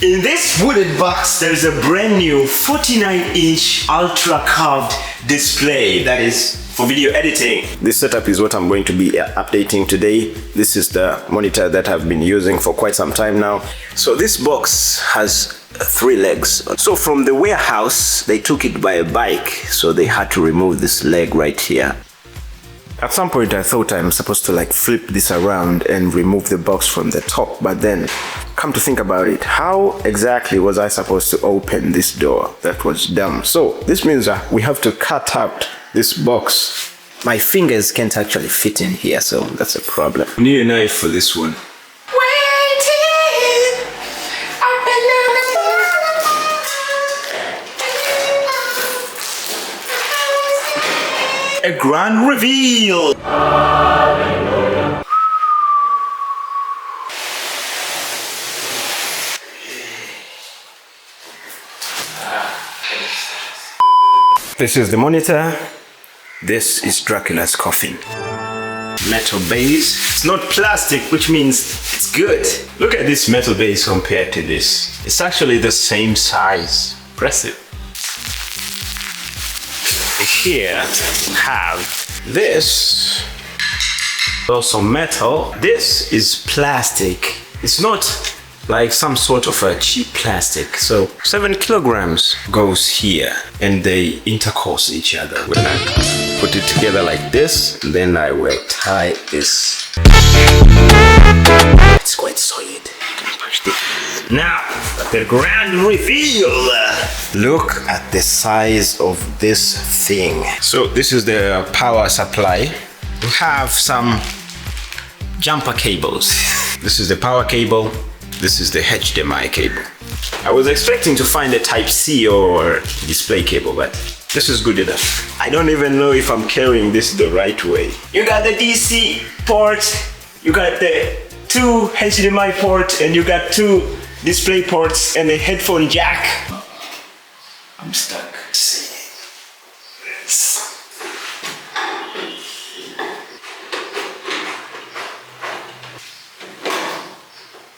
In this wooden box, there is a brand new 49-inch ultra curved display that is for video editing. This setup is what I'm going to be updating today. This is the monitor that I've been using for quite some time now. So this box has 3 legs. So from the warehouse, they took it by a bike, so they had to remove this leg right here. At some point I thought I'm supposed to like flip this around and remove the box from the top, but then come to think about it, how exactly was I supposed to open this door? That was dumb. So this means that we have to cut out this box. My fingers can't actually fit in here, so that's a problem. I need a knife for this one. A grand reveal! This is the monitor. This is Dracula's coffin. Metal base. It's not plastic, which means it's good. Look at this metal base compared to this. It's actually the same size. Impressive. Here have this, also metal. This is plastic. It's not like some sort of a cheap plastic. So 7 kilograms goes here and they intercourse each other. When I put it together like this, then I will tie this. It's quite solid. Now, the grand reveal. Look at the size of this thing. So this is the power supply. We have some jumper cables. This is the power cable. This is the HDMI cable. I was expecting to find a Type-C or display cable, but this is good enough. I don't even know if I'm carrying this the right way. You got the DC port, you got the 2 HDMI ports, and you got 2 display ports and a headphone jack. I'm stuck.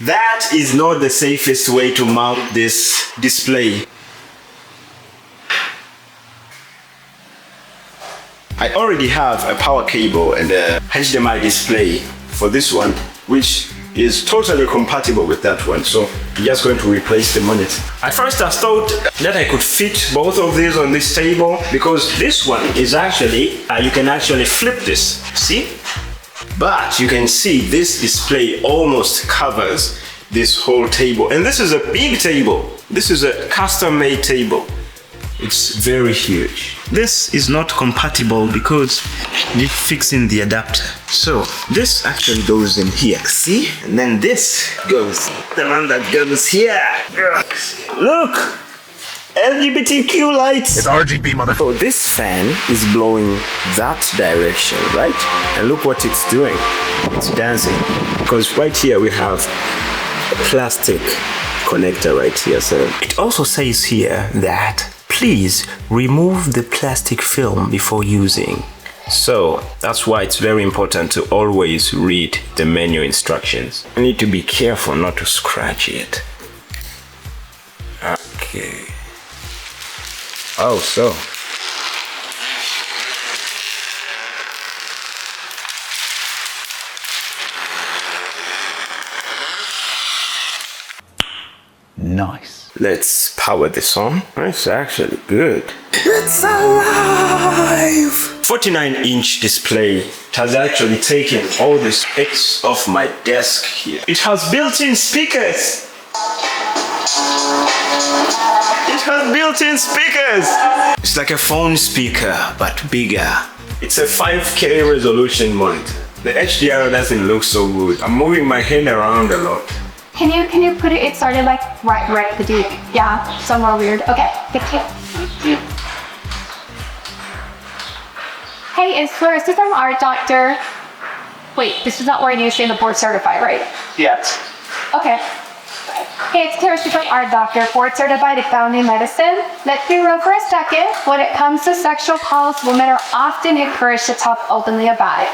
That is not the safest way to mount this display. I already have a power cable and a HDMI display for this one, which is totally compatible with that one, so I'm just going to replace the monitor. At first I thought that I could fit both of these on this table, because this one is actually, you can actually flip this, see? But you can see this display almost covers this whole table, and this is a big table. This is a custom-made table. It's very huge. This is not compatible because you need fixing the adapter. So this actually goes in here, see? And then this goes, the one that goes here. Look! LGBTQ lights! It's RGB, motherfucker. So this fan is blowing that direction, right? And look what it's doing. It's dancing. Because right here we have a plastic connector right here. So it also says here that please remove the plastic film before using. So that's why it's very important to always read the menu instructions. You need to be careful not to scratch it. Okay. Oh, so. Nice. Let's power this on. It's actually good. It's alive! 49-inch display. It has actually taken all the space off my desk here. It has built-in speakers. It has built-in speakers. It's like a phone speaker, but bigger. It's a 5K resolution monitor. The HDR doesn't look so good. I'm moving my hand around a lot. Can you put it started like right at the D? Yeah, somewhere weird. Okay, good too. Hey, is for assistant art doctor. Wait, this is not where I need to say the board certified, right? Yes. Okay. Hey, it's Claire's assistant art doctor, board certified in family medicine. Let's be real for a second. When it comes to sexual calls, women are often encouraged to talk openly about it.